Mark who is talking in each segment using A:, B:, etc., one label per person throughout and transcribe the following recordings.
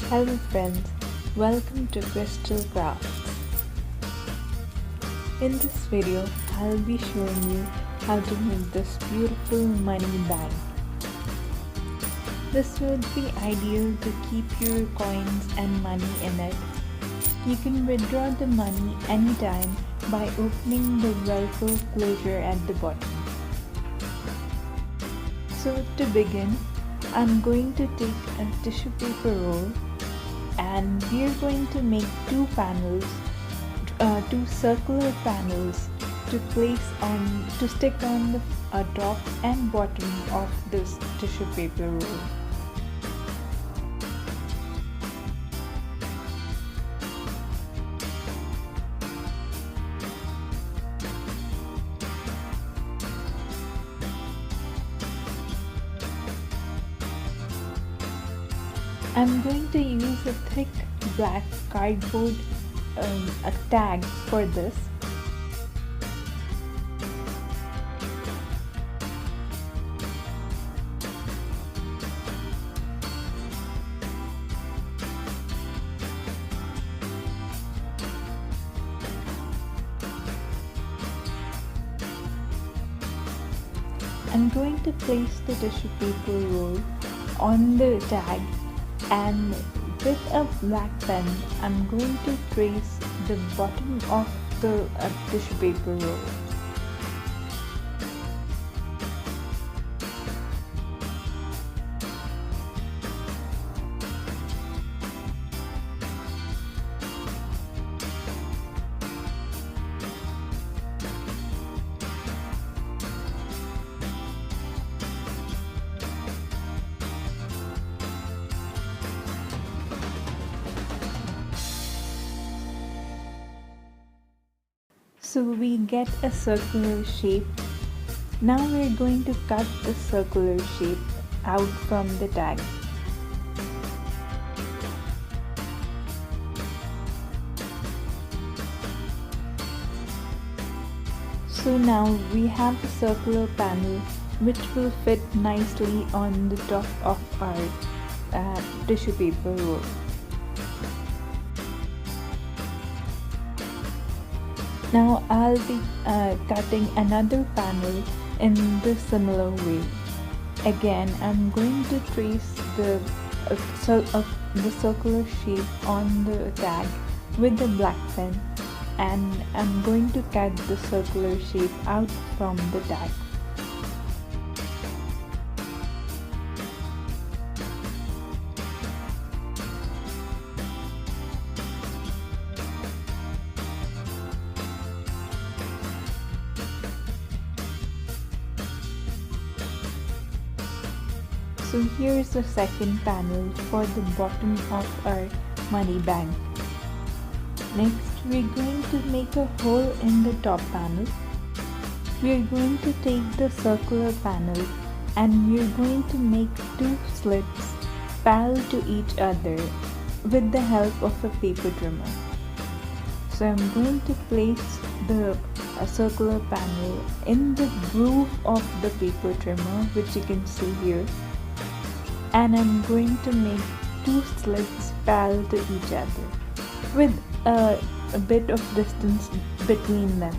A: Hello friends, welcome to Crystal Crafts. In this video, I'll be showing you how to make this beautiful money bag. This would be ideal to keep your coins and money in it. You can withdraw the money anytime by opening the Velcro closure at the bottom. So to begin, I'm going to take a tissue paper roll and we're going to make two circular panels to stick on the top and bottom of this tissue paper roll. I'm going to use a thick black cardboard a tag for this. I'm going to place the tissue paper roll on the tag, and with a black pen I'm going to trace the bottom of the tissue paper roll. So we get a circular shape. Now we're going to cut the circular shape out from the tag. So now we have a circular panel which will fit nicely on the top of our tissue paper roll. Now I'll be cutting another panel in the similar way. Again, I'm going to trace the circular shape on the tag with the black pen, and I'm going to cut the circular shape out from the tag. So here's the second panel for the bottom of our money bag. Next, we're going to make a hole in the top panel. We're going to take the circular panel and we're going to make two slits parallel to each other with the help of a paper trimmer. So I'm going to place the circular panel in the groove of the paper trimmer, which you can see here. And I'm going to make two slits parallel to each other with a bit of distance between them.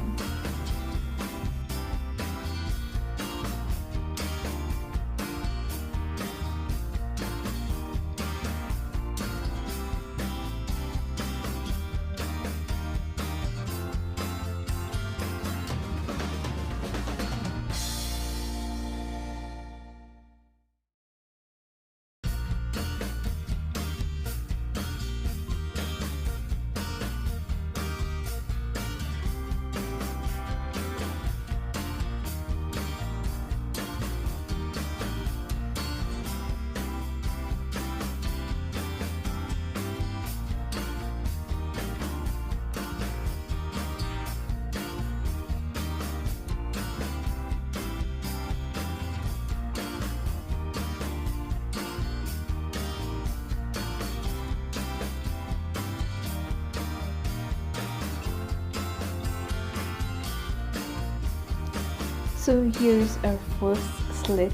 A: So here's our first slit.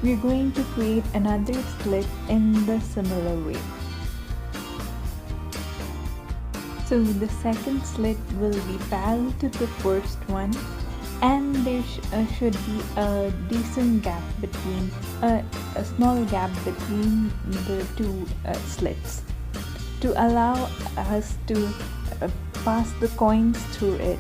A: We're going to create another slit in the similar way. So the second slit will be parallel to the first one, and there should be a decent gap between a small gap between the two slits to allow us to pass the coins through it.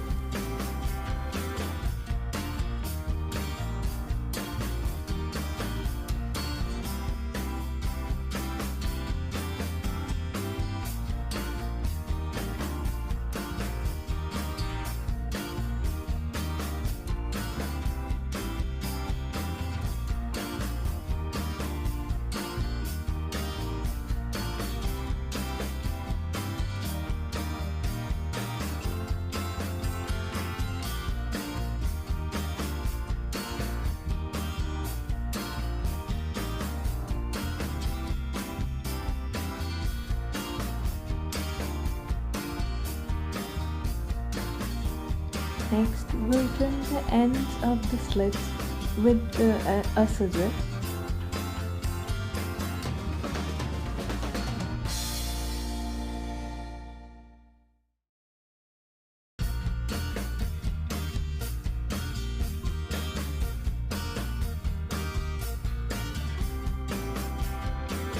A: Next, we'll trim the ends of the slits with a scissor.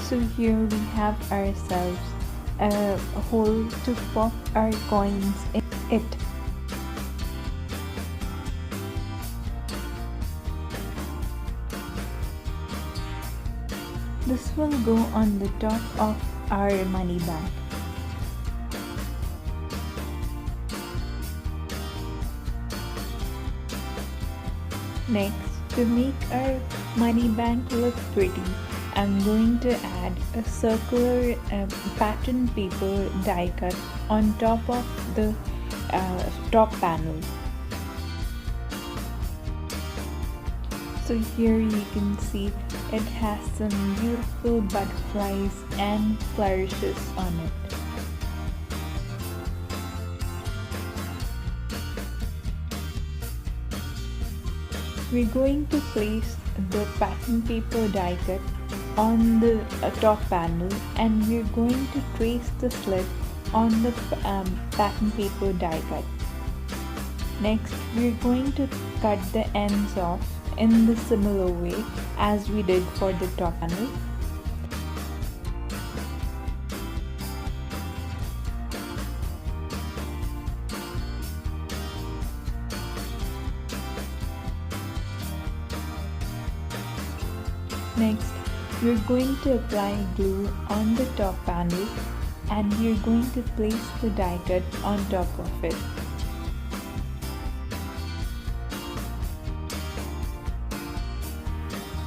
A: So here we have ourselves a hole to pop our coins in it. This will go on the top of our money bag. Next, to make our money bank look pretty, I'm going to add a circular pattern paper die cut on top of the top panel. So here you can see it has some beautiful butterflies and flourishes on it. We're going to place the pattern paper die cut on the top panel, and we're going to trace the slit on the pattern paper die cut. Next, we're going to cut the ends off in the similar way as we did for the top panel. Next, we're going to apply glue on the top panel, and we're going to place the die cut on top of it.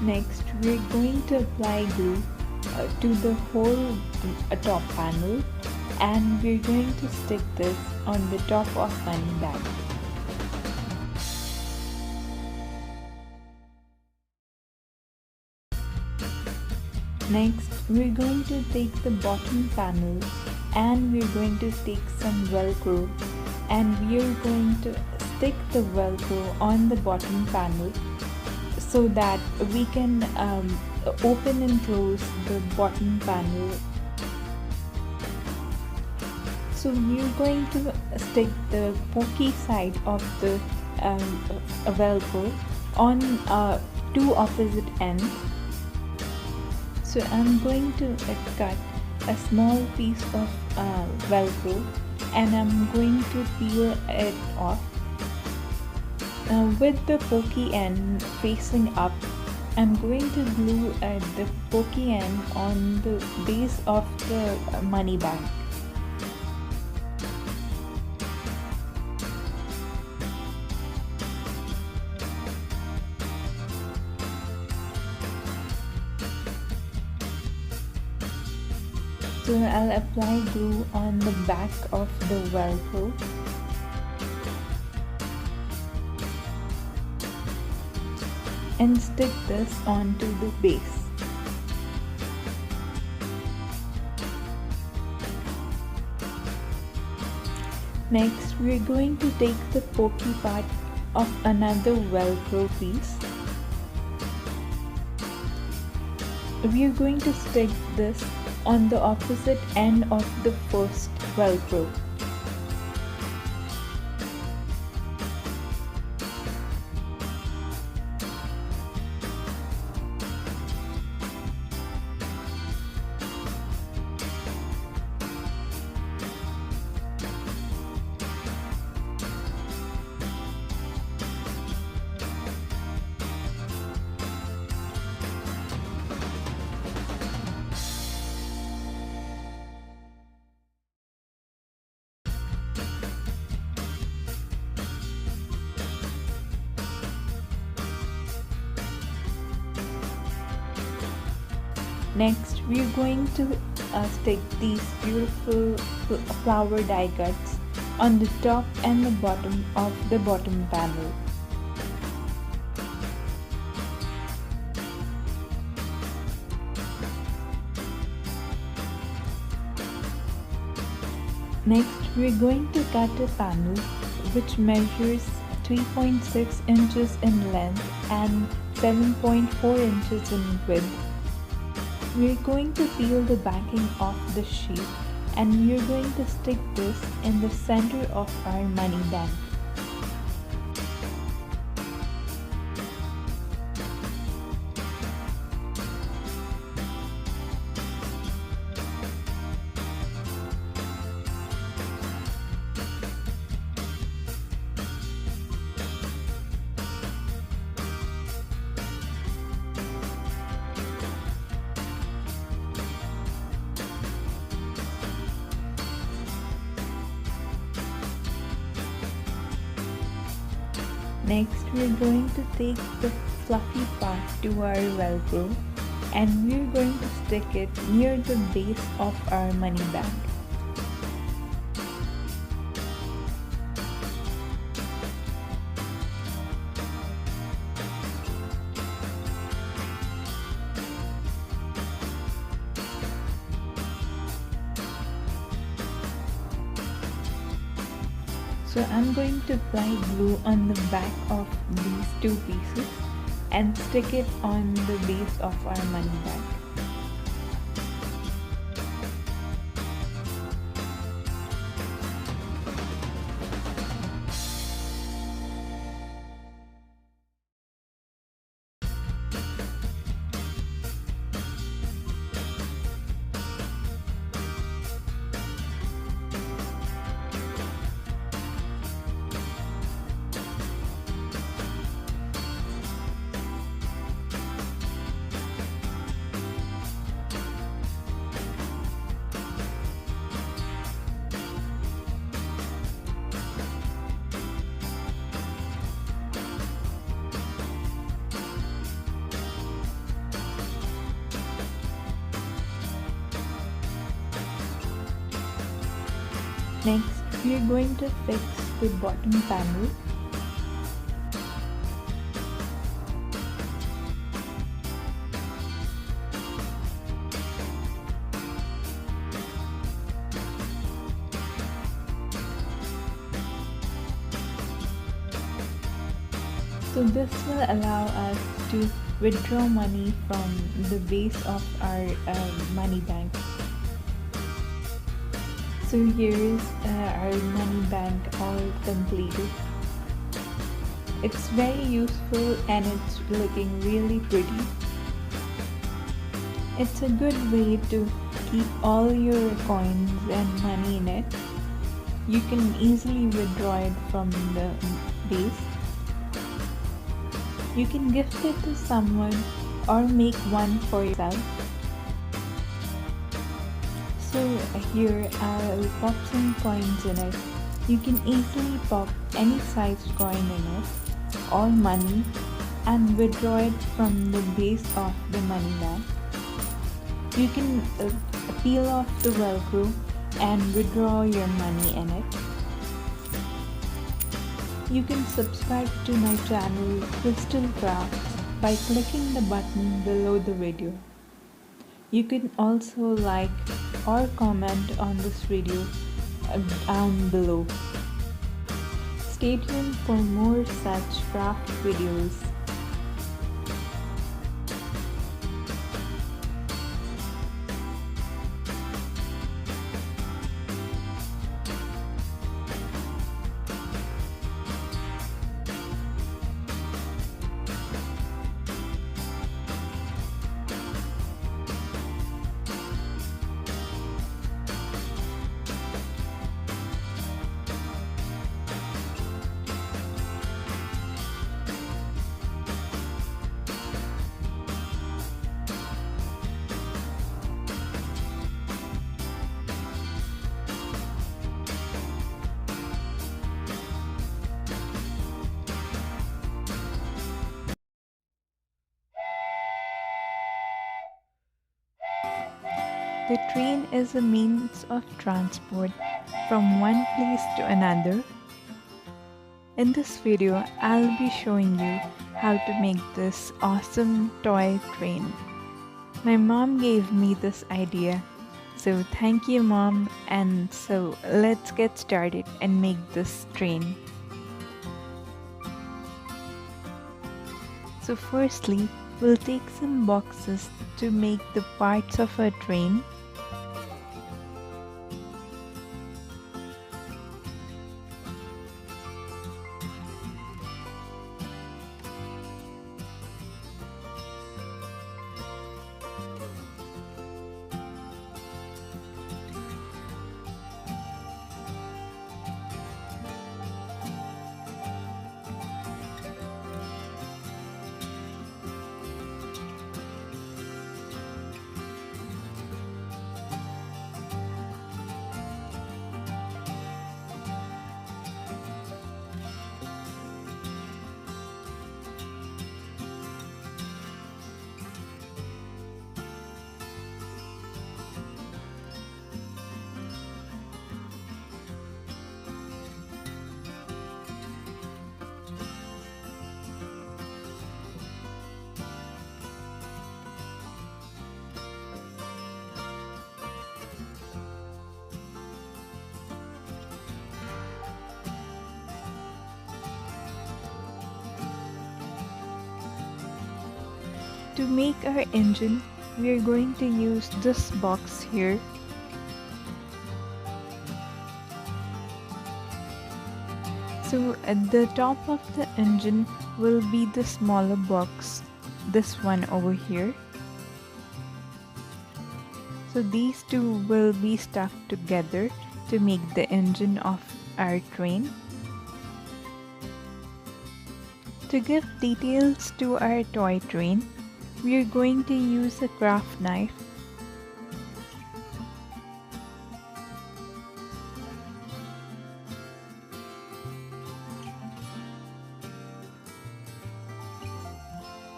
A: Next, we're going to apply glue to the whole top panel, and we're going to stick this on the top of money bag. Next, we're going to take the bottom panel, and we're going to take some velcro, and we're going to stick the velcro on the bottom panel so that we can open and close the bottom panel. So we're going to stick the pokey side of the velcro on two opposite ends. So I'm going to cut a small piece of velcro, and I'm going to peel it off. With the pokey end facing up, I'm going to glue the pokey end on the base of the money bag. So I'll apply glue on the back of the velcro. And stick this onto the base. Next, we're going to take the pokey part of another velcro piece. We're going to stick this on the opposite end of the first velcro. Next, we're going to stick these beautiful flower die cuts on the top and the bottom of the bottom panel. Next, we're going to cut a panel which measures 3.6 inches in length and 7.4 inches in width. We're going to peel the backing off the sheet and we're going to stick this in the center of our money bank. Next, we're going to take the fluffy part to our Velcro and we're going to stick it near the base of our money bag. So I'm going to apply glue on the back of these two pieces and stick it on the base of our money bag. Next, we are going to fix the bottom panel. So this will allow us to withdraw money from the base of our money bank. So here's our money bank all completed. It's very useful and it's looking really pretty. It's a good way to keep all your coins and money in it. You can easily withdraw it from the base. You can gift it to someone or make one for yourself. So here I'll pop some coins in it. You can easily pop any sized coin in it or money and withdraw it from the base of the money bag. You can peel off the Velcro and withdraw your money in it. You can subscribe to my channel Crystal Crafts by clicking the button below the video. You can also like or comment on this video down below. Stay tuned for more such craft videos. The train is a means of transport from one place to another. In this video, I'll be showing you how to make this awesome toy train. My mom gave me this idea, so thank you, Mom. And so let's get started and make this train. So firstly, we'll take some boxes to make the parts of a train. To make our engine, we are going to use this box here. So at the top of the engine will be the smaller box, this one over here. So these two will be stuck together to make the engine of our train. To give details to our toy train, we are going to use a craft knife.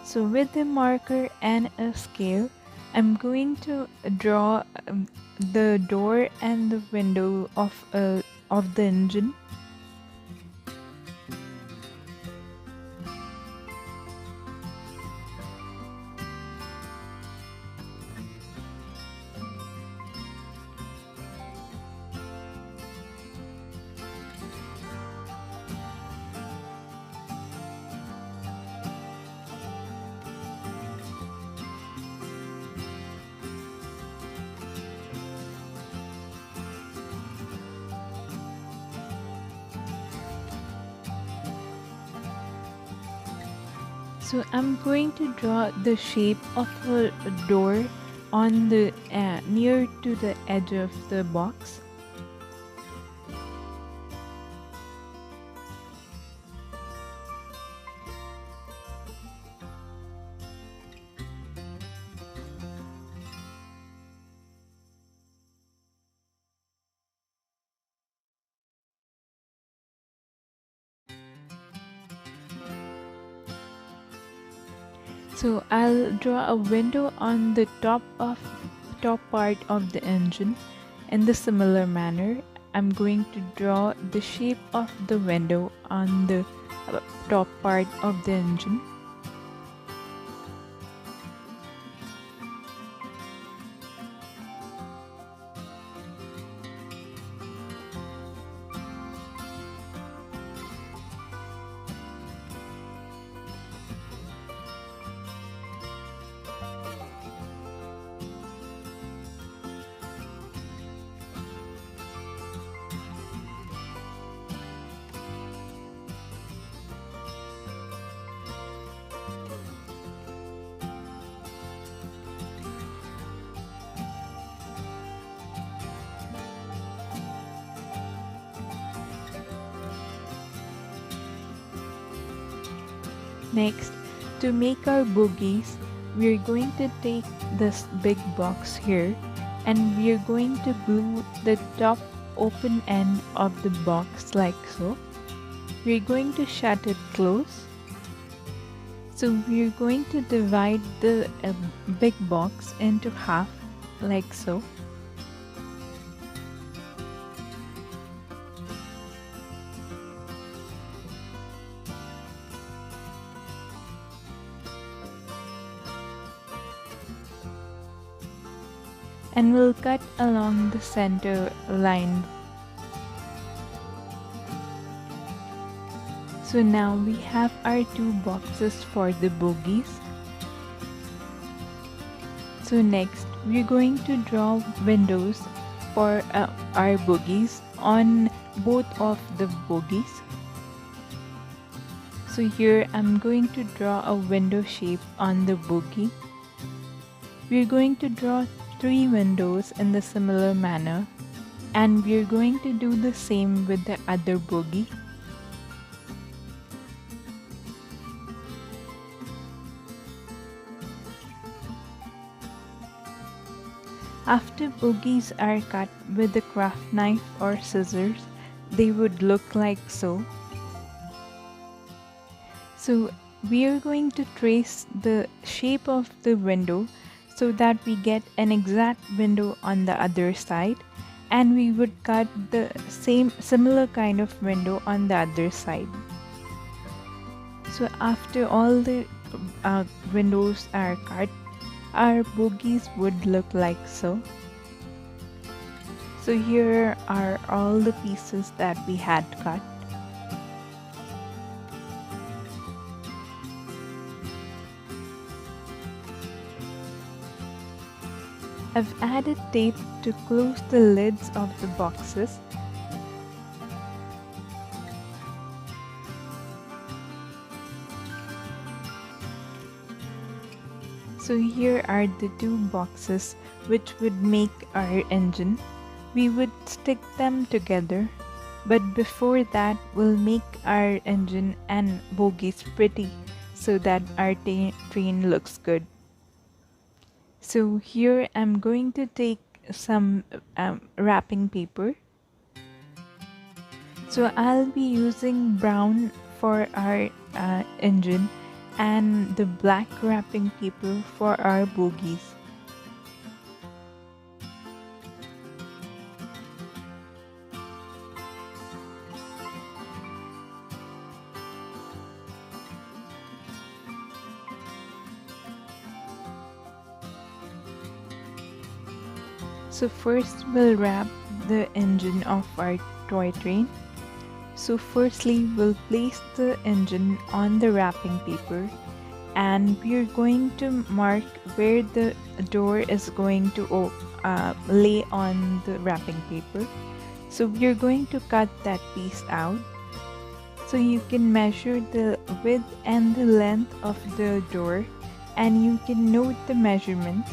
A: So with a marker and a scale, I'm going to draw the door and the window of the engine. So I'm going to draw the shape of a door on the near to the edge of the box. So I'll draw a window on the top part of the engine. In the similar manner, I'm going to draw the shape of the window on the top part of the engine. Next, to make our bogies, we're going to take this big box here and we're going to glue the top open end of the box like so. We're going to shut it close. So we're going to divide the big box into half like so. and we'll cut along the center line. So now we have our two boxes for the bogies. So next we're going to draw windows for our bogies on both of the bogies. So here I'm going to draw a window shape on the bogie. We're going to draw 3 windows in the similar manner, and we're going to do the same with the other bogie. After bogies are cut with a craft knife or scissors, they would look like so. So we are going to trace the shape of the window so that we get an exact window on the other side, and we would cut the similar kind of window on the other side. So after all the windows are cut, our bogies would look like so. So here are all the pieces that we had cut. I've added tape to close the lids of the boxes. So here are the 2 boxes which would make our engine. We would stick them together, but before that we'll make our engine and bogies pretty so that our train looks good. So here I'm going to take some wrapping paper. So I'll be using brown for our engine and the black wrapping paper for our bogies. So first we'll wrap the engine of our toy train. So firstly we'll place the engine on the wrapping paper, and we're going to mark where the door is going to lay on the wrapping paper. So we're going to cut that piece out. So you can measure the width and the length of the door, and you can note the measurements.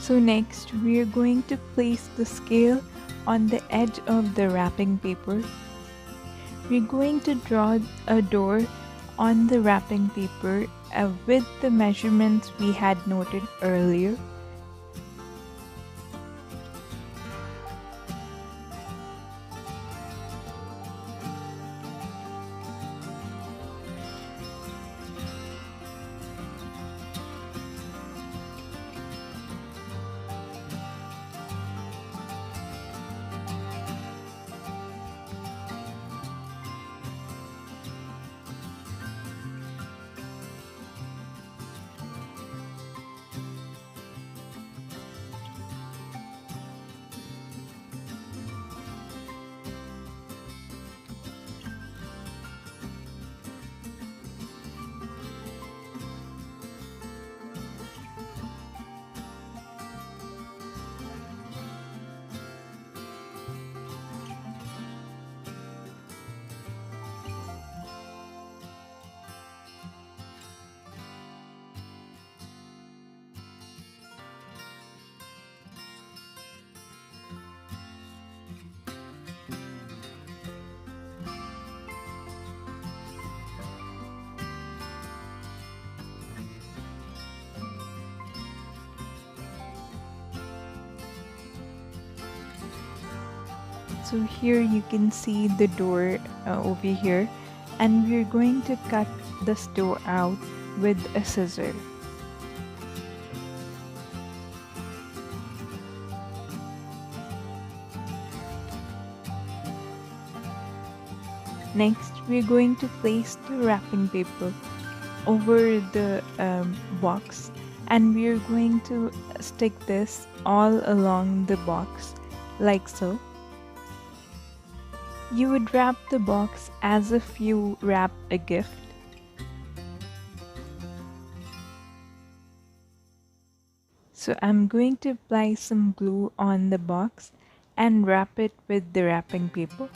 A: So next we are going to place the scale on the edge of the wrapping paper. We're going to draw a door on the wrapping paper with the measurements we had noted earlier. So here you can see the door over here, and we're going to cut this door out with a scissor. Next, we're going to place the wrapping paper over the box, and we're going to stick this all along the box like so. You would wrap the box as if you wrap a gift. So I'm going to apply some glue on the box and wrap it with the wrapping paper.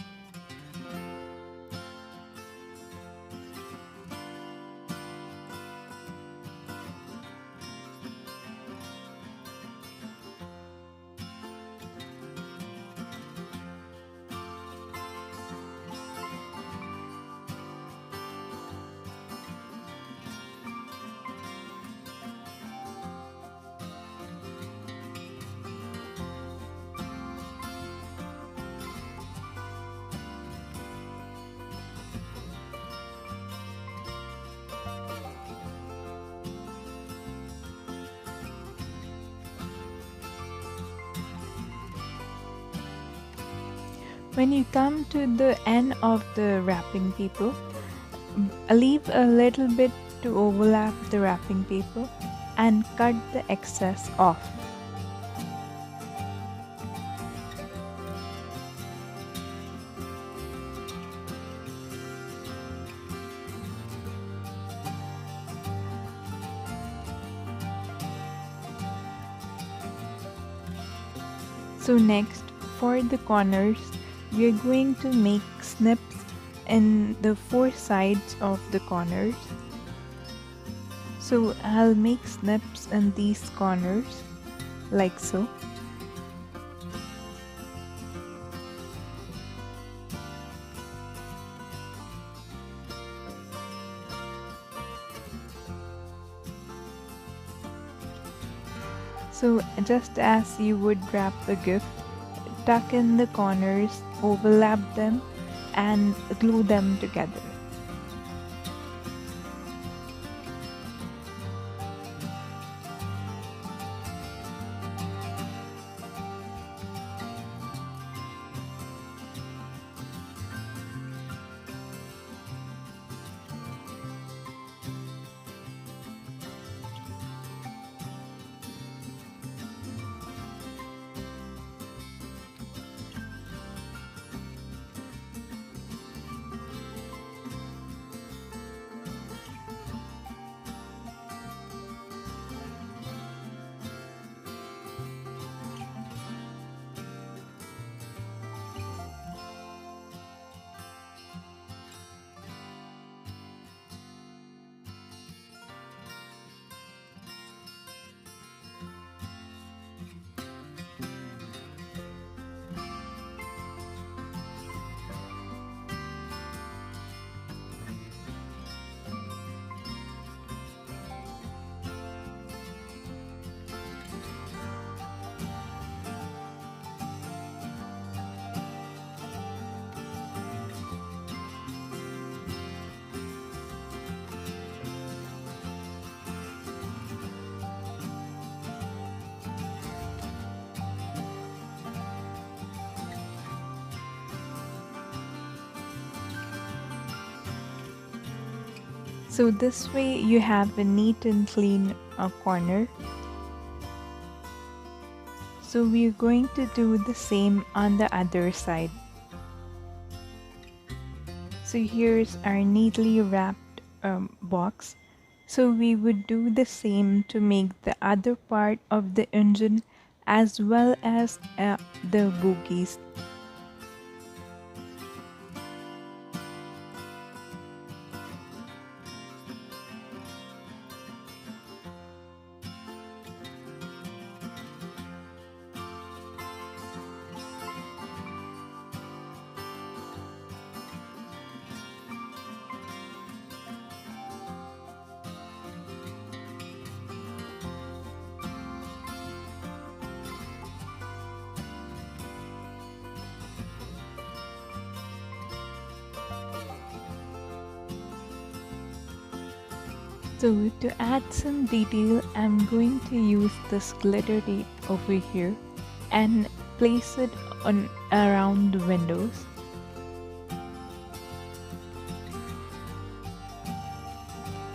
A: When you come to the end of the wrapping paper, leave a little bit to overlap the wrapping paper and cut the excess off. So next, for the corners, we are going to make snips in the four sides of the corners. So I'll make snips in these corners like so. So just as you would wrap a gift, tuck in the corners, overlap them, and glue them together. So this way you have a neat and clean corner. So we're going to do the same on the other side. So here's our neatly wrapped box. So we would do the same to make the other part of the engine as well as the bogies. So to add some detail, I'm going to use this glitter tape over here and place it on around the windows.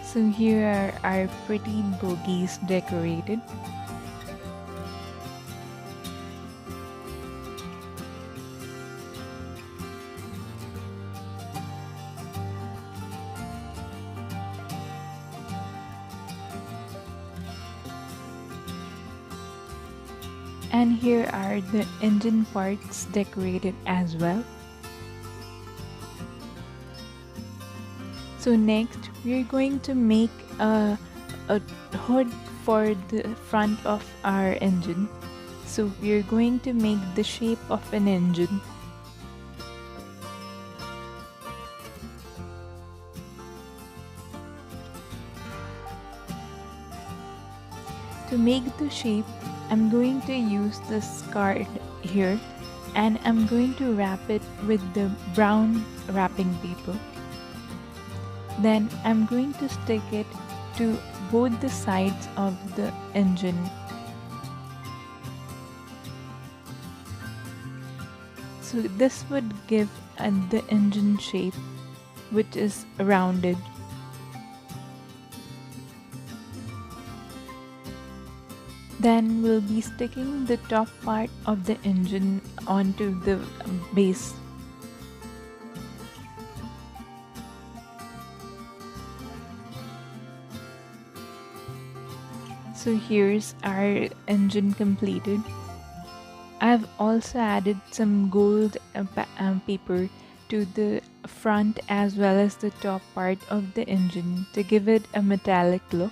A: So here are our pretty bogies decorated. And here are the engine parts decorated as well. So next we're going to make a hood for the front of our engine. So we're going to make the shape of an engine. To make the shape, I'm going to use this card here and I'm going to wrap it with the brown wrapping paper. Then I'm going to stick it to both the sides of the engine. So this would give the engine shape, which is rounded. Then we'll be sticking the top part of the engine onto the base. So here's our engine completed. I've also added some gold paper to the front as well as the top part of the engine to give it a metallic look.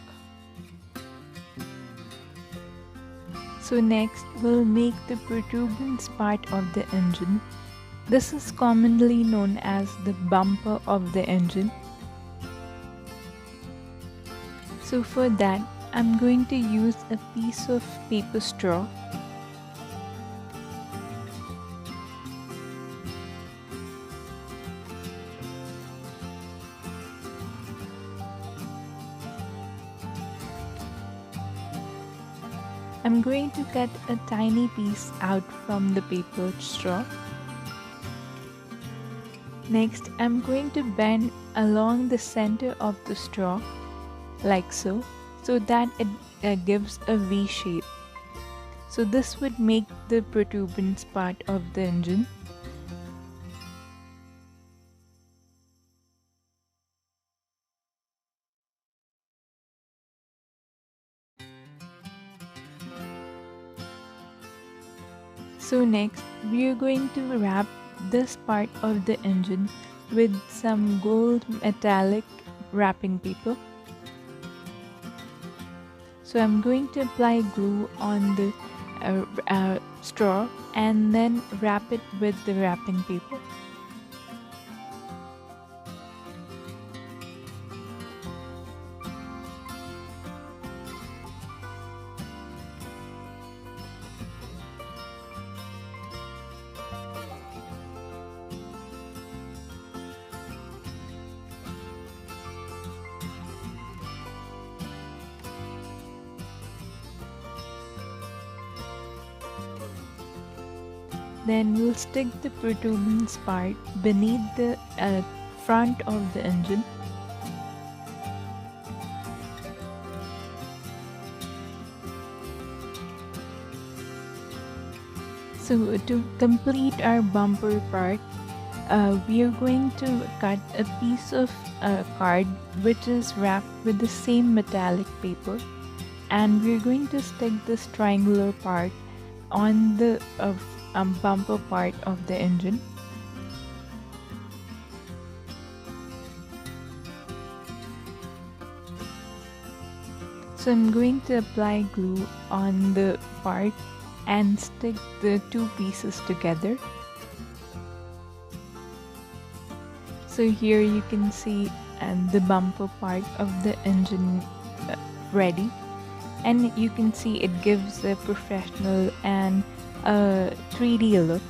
A: So next we'll make the protuberance part of the engine. This is commonly known as the bumper of the engine. So for that, I'm going to use a piece of paper straw. I'm going to cut a tiny piece out from the paper straw. Next, I'm going to bend along the center of the straw, like so that it gives a V shape. So this would make the protuberance part of the engine. So next, we are going to wrap this part of the engine with some gold metallic wrapping paper. So I'm going to apply glue on the straw and then wrap it with the wrapping paper. Then we'll stick the protuberance part beneath the front of the engine. So to complete our bumper part, we are going to cut a piece of card which is wrapped with the same metallic paper, and we're going to stick this triangular part on the bumper part of the engine. So I'm going to apply glue on the part and stick the two pieces together. So here you can see the bumper part of the engine ready, and you can see it gives a professional and a 3D look.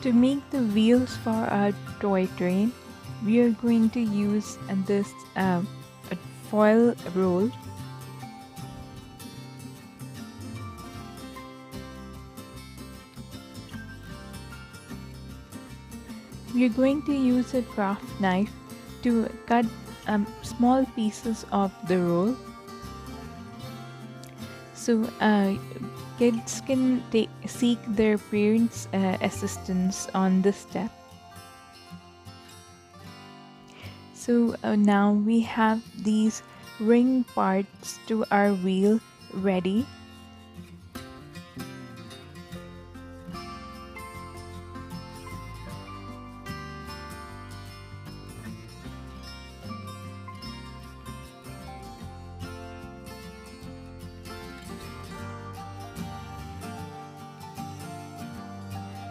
A: To make the wheels for our toy train, we are going to use this a foil roll. We are going to use a craft knife to cut small pieces of the roll. So kids can seek their parents' assistance on this step. So now we have these ring parts to our wheel ready.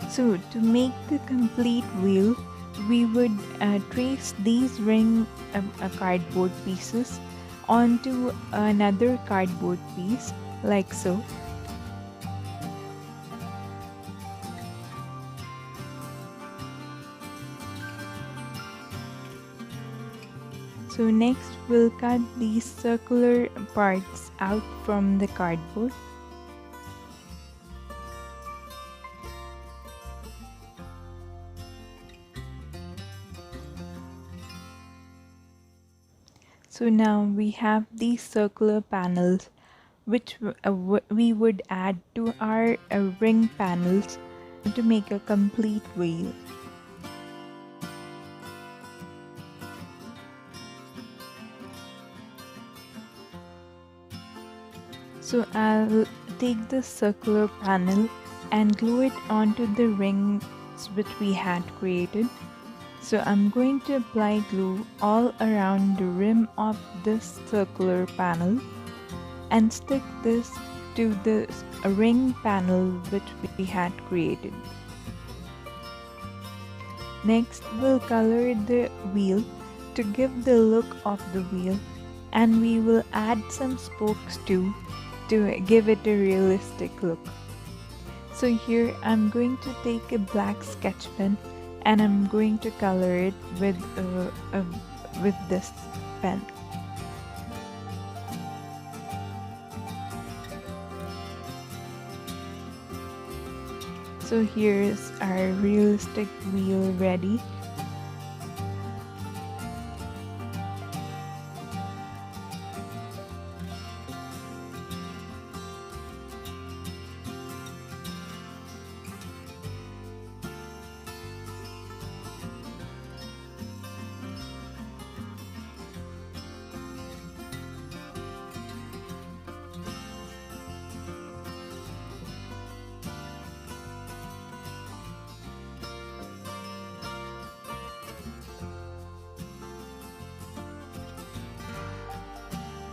A: So to make the complete wheel, we would trace these ring cardboard pieces onto another cardboard piece like so. So next we'll cut these circular parts out from the cardboard. So now we have these circular panels which we would add to our ring panels to make a complete wheel. So I'll take this circular panel and glue it onto the rings which we had created. So I'm going to apply glue all around the rim of this circular panel and stick this to the ring panel which we had created. Next, we'll color the wheel to give the look of the wheel, and we will add some spokes too to give it a realistic look. So here I'm going to take a black sketch pen and I'm going to color it with this pen. So here's our realistic wheel ready.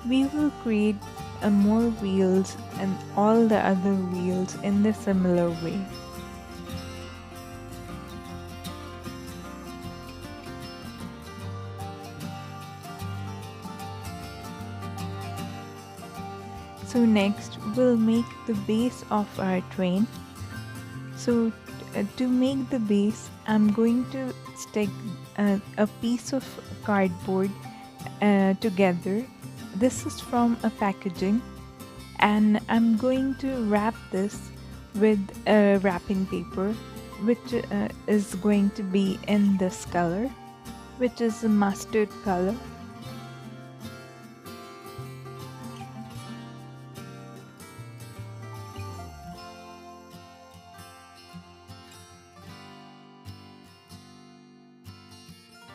A: We will create more wheels and all the other wheels in the similar way. So next we'll make the base of our train. So to make the base, I'm going to stick a piece of cardboard together. This is from a packaging, and I'm going to wrap this with a wrapping paper which is going to be in this color, which is a mustard color.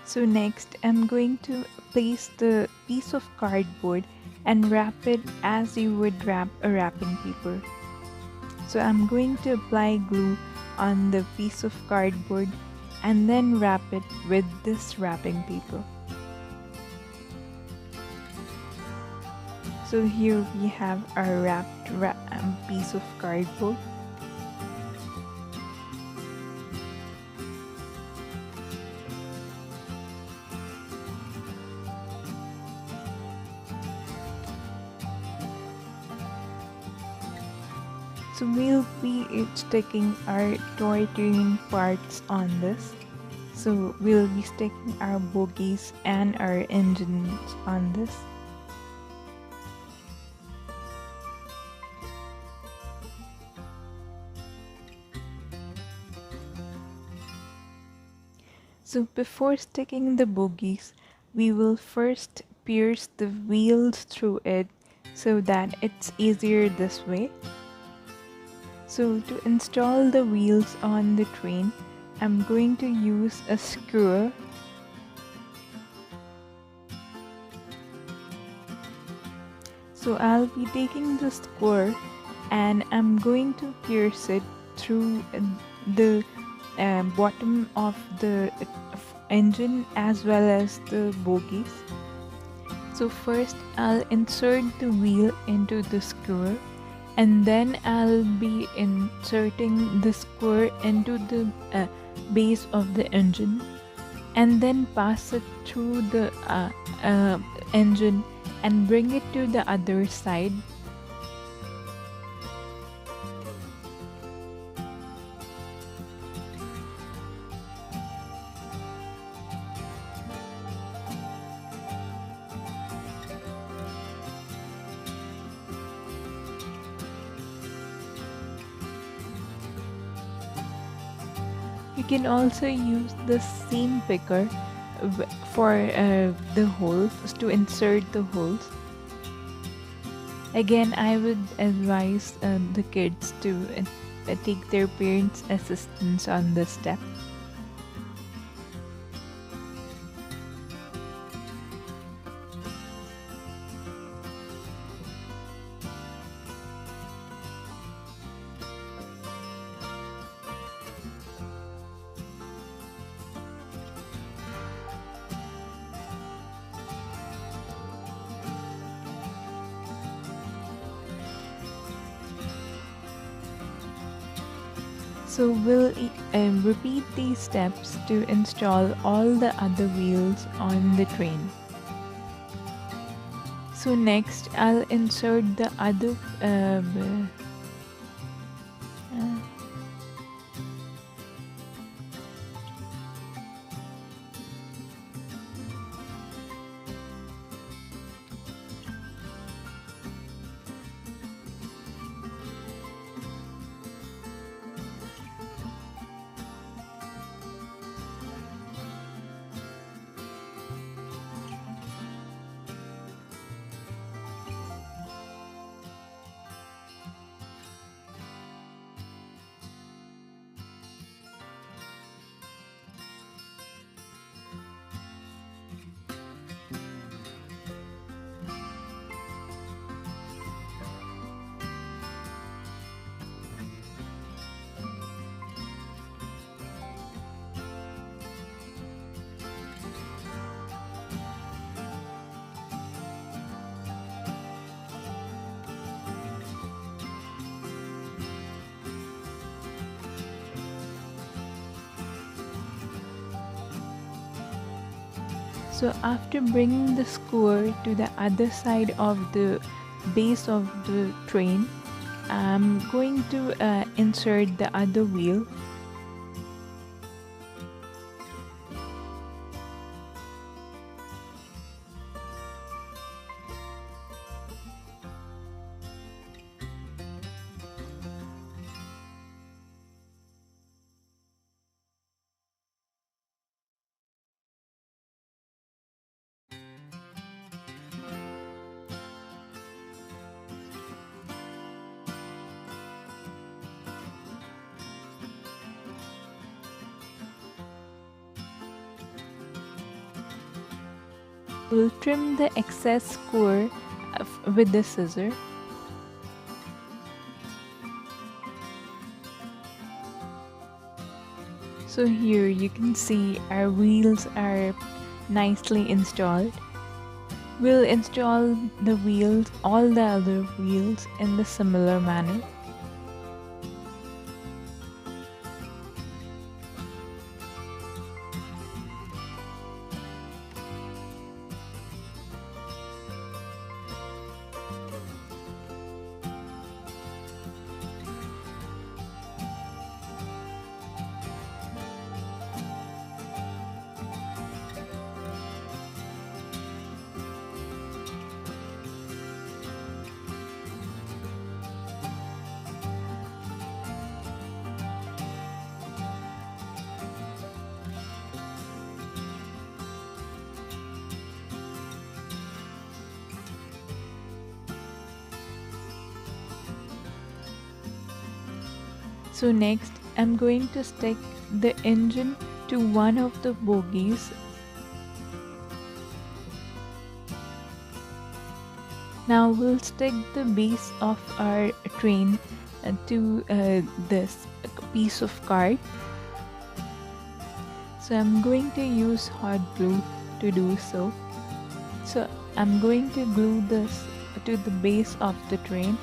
A: So next I'm going to place the piece of cardboard and wrap it as you would wrap a wrapping paper. So I'm going to apply glue on the piece of cardboard and then wrap it with this wrapping paper. So here we have our wrapped piece of cardboard. So we'll be sticking our toy train parts on this. So we'll be sticking our bogies and our engines on this. So before sticking the bogies, we will first pierce the wheels through it so that it's easier this way. So to install the wheels on the train, I'm going to use a skewer. So I'll be taking the skewer and I'm going to pierce it through the bottom of the engine as well as the bogies. So first I'll insert the wheel into the skewer and then I'll be inserting the skewer into the base of the engine and then pass it through the engine and bring it to the other side. You can also use the seam picker for the holes to insert the holes. Again, I would advise the kids to take their parents' assistance on this step. So we'll repeat these steps to install all the other wheels on the train. So next I'll insert the other So after bringing the skewer to the other side of the base of the train, I'm going to insert the other wheel. We'll trim the excess skewer with the scissor. So here you can see our wheels are nicely installed. We'll install the wheels, all the other wheels in the similar manner. So next I'm going to stick the engine to one of the bogies. Now we'll stick the base of our train to this piece of card. So I'm going to use hot glue to do so. So I'm going to glue this to the base of the train.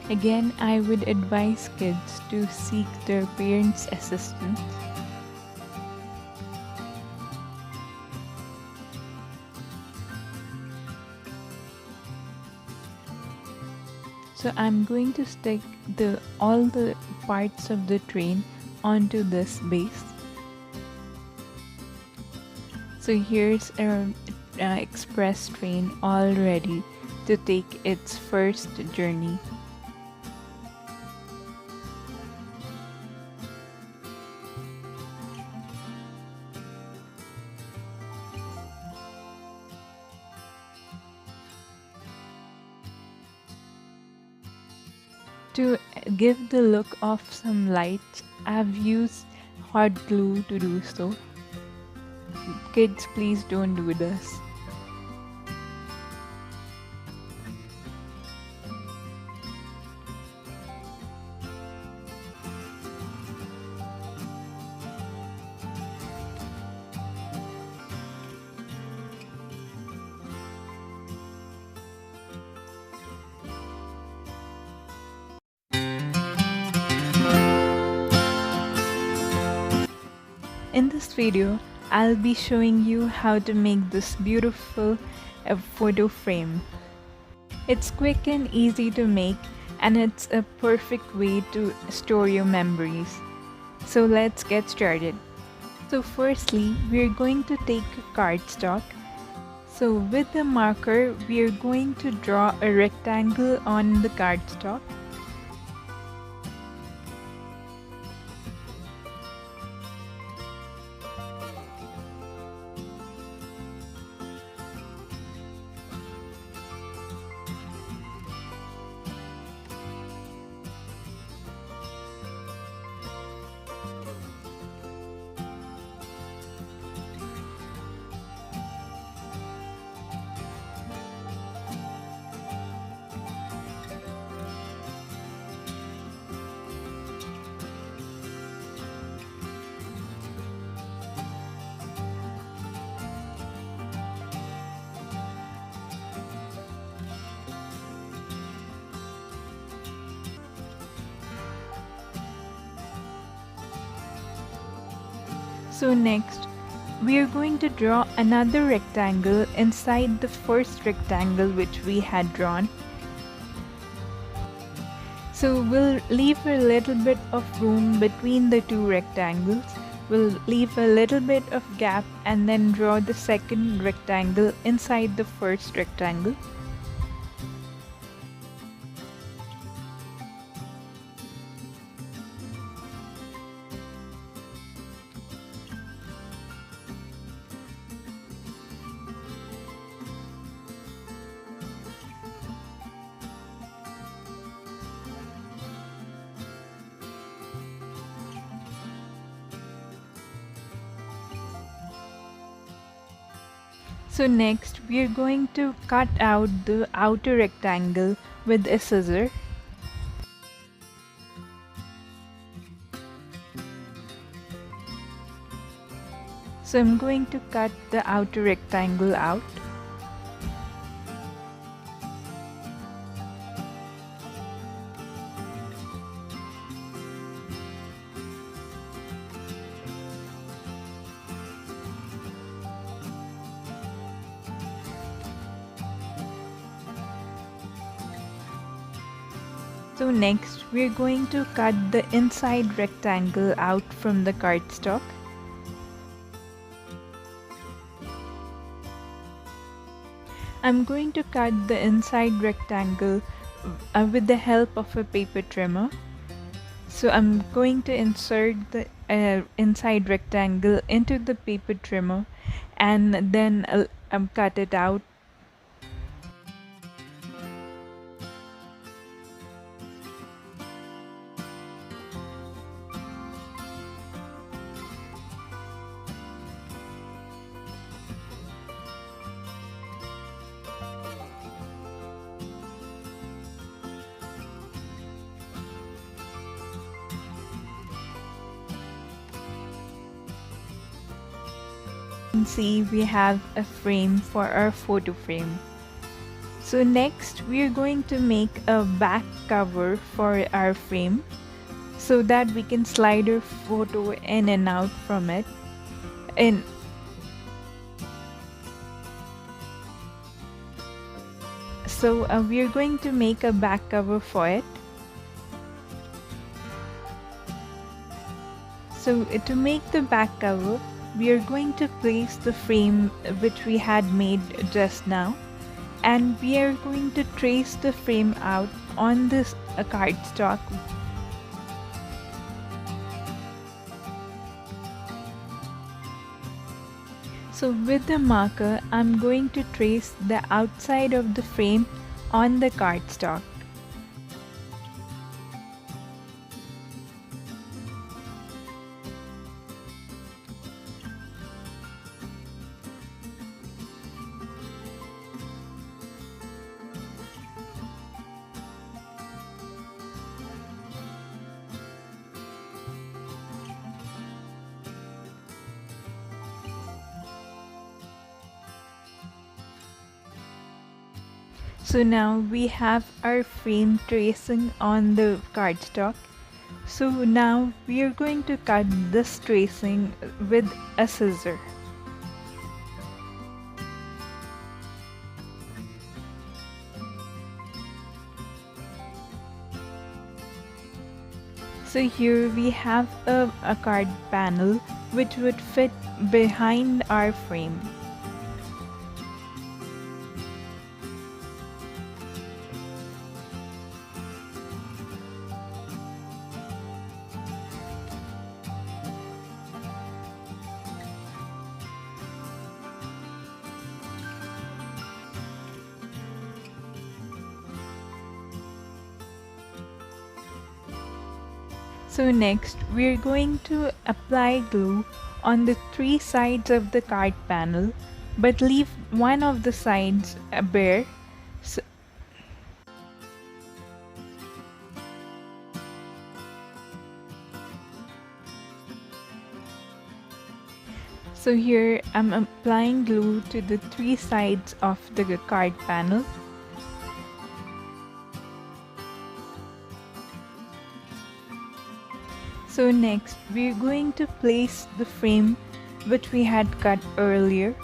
A: Again, I would advise kids to seek their parents' assistance. So I'm going to stick all the parts of the train onto this base. So here's our express train all ready to take its first journey. To give the look of some lights, I've used hot glue to do so. Kids, please don't do this. In this video, I'll be showing you how to make this beautiful photo frame. It's quick and easy to make, and it's a perfect way to store your memories. So let's get started. So firstly, we're going to take a cardstock. So with the marker, we're going to draw a rectangle on the cardstock. So next, we are going to draw another rectangle inside the first rectangle which we had drawn. So we'll leave a little bit of room between the two rectangles. We'll leave a little bit of gap and then draw the second rectangle inside the first rectangle. So next, we are going to cut out the outer rectangle with a scissor. So I'm going to cut the outer rectangle out. So next, we're going to cut the inside rectangle out from the cardstock. I'm going to cut the inside rectangle with the help of a paper trimmer. So I'm going to insert the inside rectangle into the paper trimmer and then cut it out. see we have a frame for our photo frame. So next we are going to make a back cover for our frame so that we can slide our photo in and out from it. And so we are going to make a back cover for it. So to make the back cover, we are going to place the frame which we had made just now, and we are going to trace the frame out on this cardstock. So with the marker, I'm going to trace the outside of the frame on the cardstock. So now we have our frame tracing on the cardstock. So now we are going to cut this tracing with a scissor. So here we have a card panel which would fit behind our frame. So next we're going to apply glue on the 3 sides of the card panel, but leave one of the sides bare. So here I'm applying glue to the 3 sides of the card panel. So next we're going to place the frame which we had cut earlier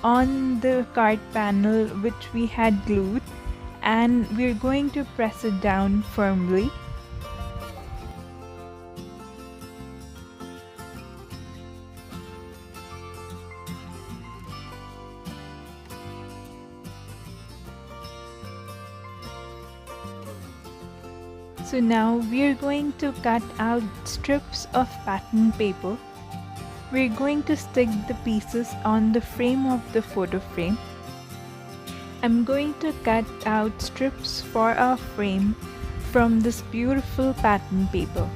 A: on the card panel which we had glued, and we're going to press it down firmly. So now we're going to cut out strips of pattern paper. We're going to stick the pieces on the frame of the photo frame. I'm going to cut out strips for our frame from this beautiful pattern paper.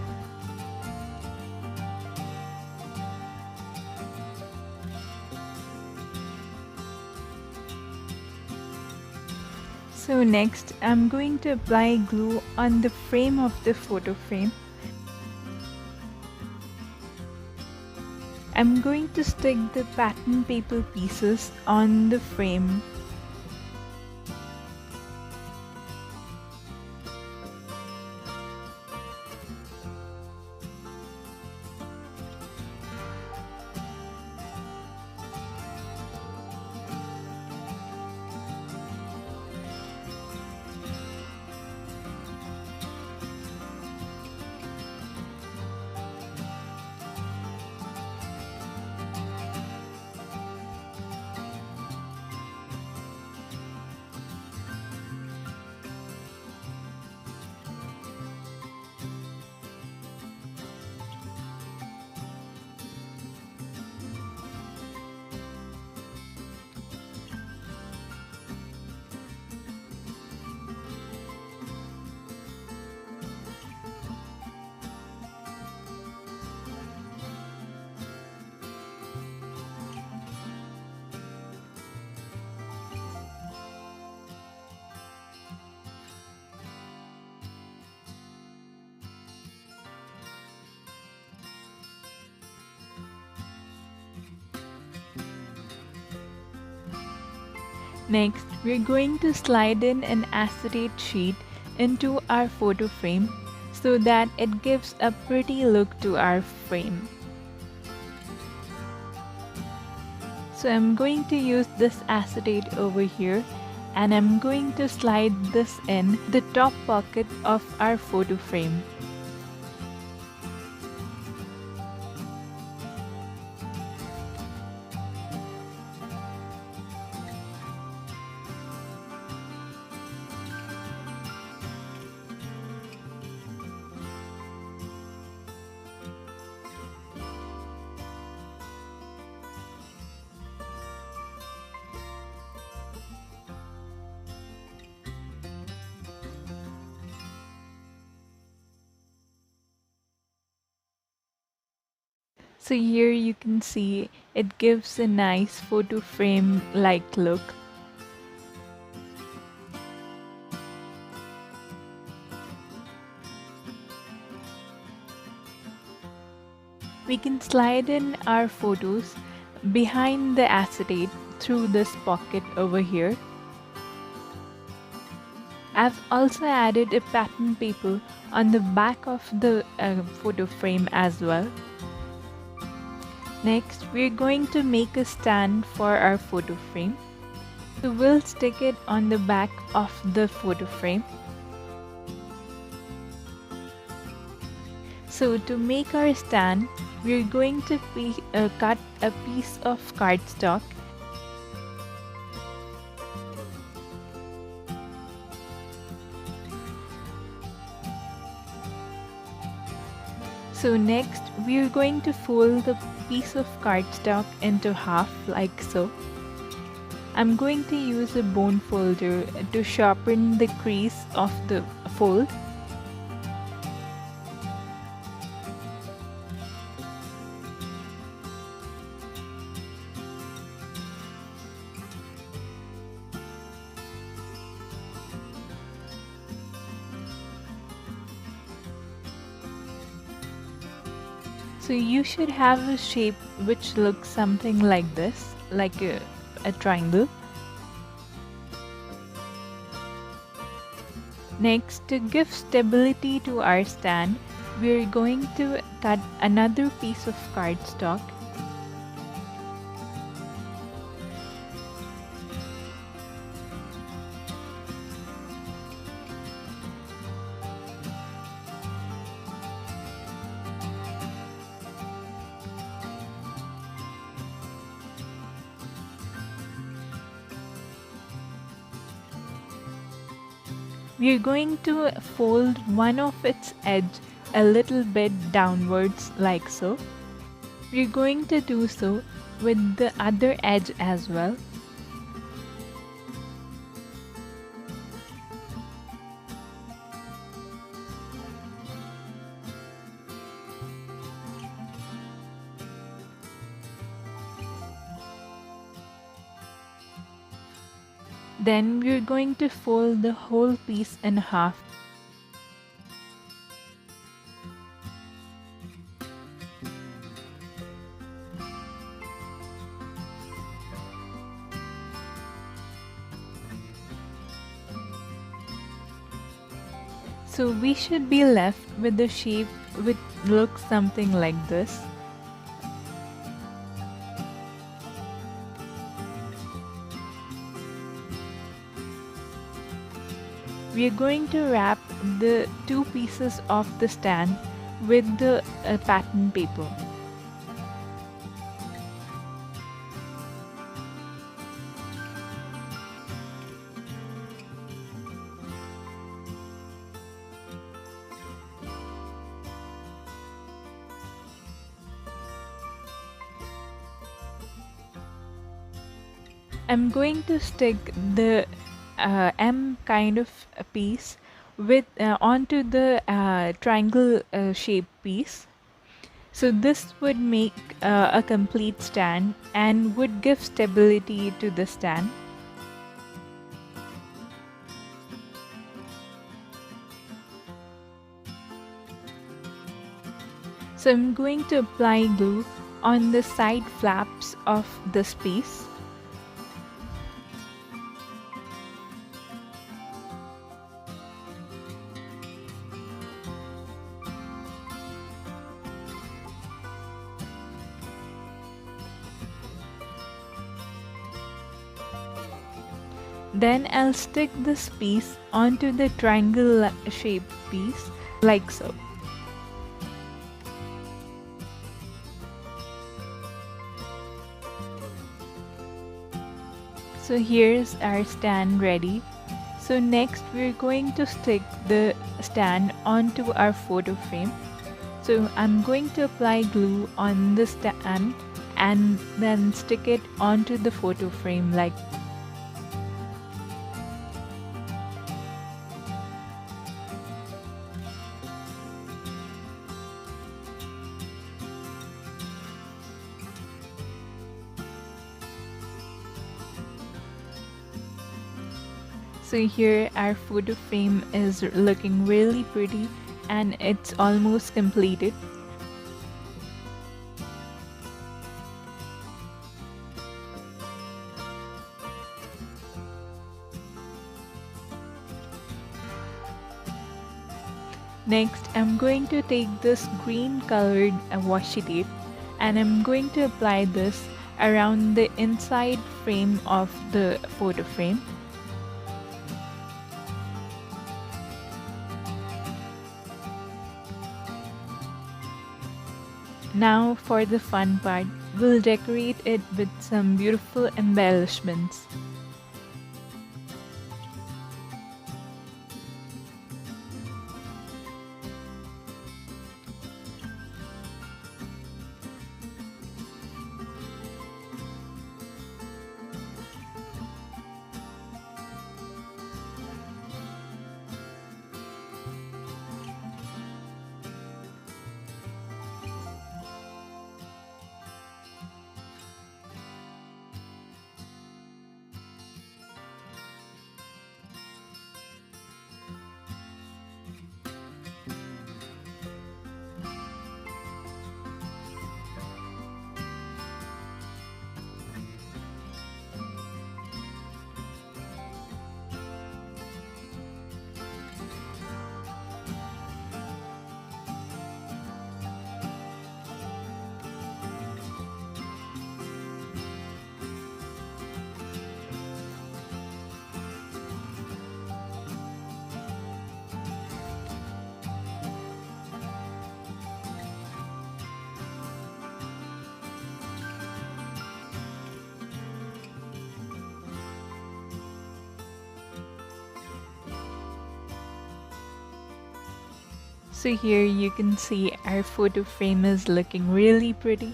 A: So next I'm going to apply glue on the frame of the photo frame. I'm going to stick the pattern paper pieces on the frame. Next, we're going to slide in an acetate sheet into our photo frame so that it gives a pretty look to our frame. So I'm going to use this acetate over here, and I'm going to slide this in the top pocket of our photo frame. So here you can see it gives a nice photo frame like look. We can slide in our photos behind the acetate through this pocket over here. I've also added a pattern paper on the back of the photo frame as well. Next, we're going to make a stand for our photo frame. So we'll stick it on the back of the photo frame. So to make our stand, we're going to cut a piece of cardstock. So next, we're going to fold the piece of cardstock into half like so. I'm going to use a bone folder to sharpen the crease of the fold. So you should have a shape which looks something like this, like a triangle. Next, to give stability to our stand, we're going to cut another piece of cardstock. We're going to fold one of its edge a little bit downwards like so. We're going to do so with the other edge as well. Then we're going to fold the whole piece in half. So we should be left with the shape which looks something like this. We are going to wrap the two pieces of the stand with the pattern paper. I'm going to stick the M kind of a piece with onto the triangle shape piece. So this would make a complete stand and would give stability to the stand. So I'm going to apply glue on the side flaps of this piece. Then I'll stick this piece onto the triangle shaped piece like so. So here's our stand ready. So next we're going to stick the stand onto our photo frame. So I'm going to apply glue on the stand and then stick it onto the photo frame like. So here our photo frame is looking really pretty and it's almost completed. Next, I'm going to take this green colored washi tape and I'm going to apply this around the inside frame of the photo frame. Now for the fun part, we'll decorate it with some beautiful embellishments. So here you can see our photo frame is looking really pretty.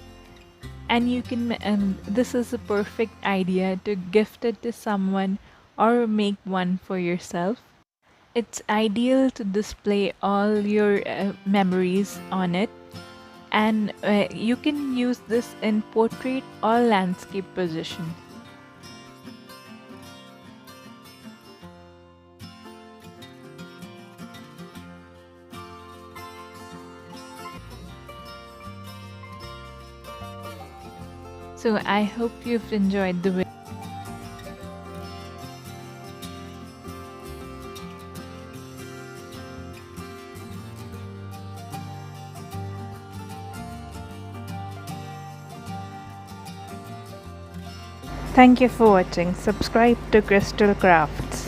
A: And you can, this is a perfect idea to gift it to someone or make one for yourself. It's ideal to display all your memories on it. And you can use this in portrait or landscape position. So I hope you've enjoyed the video. Thank you for watching. Subscribe to Crystal Crafts.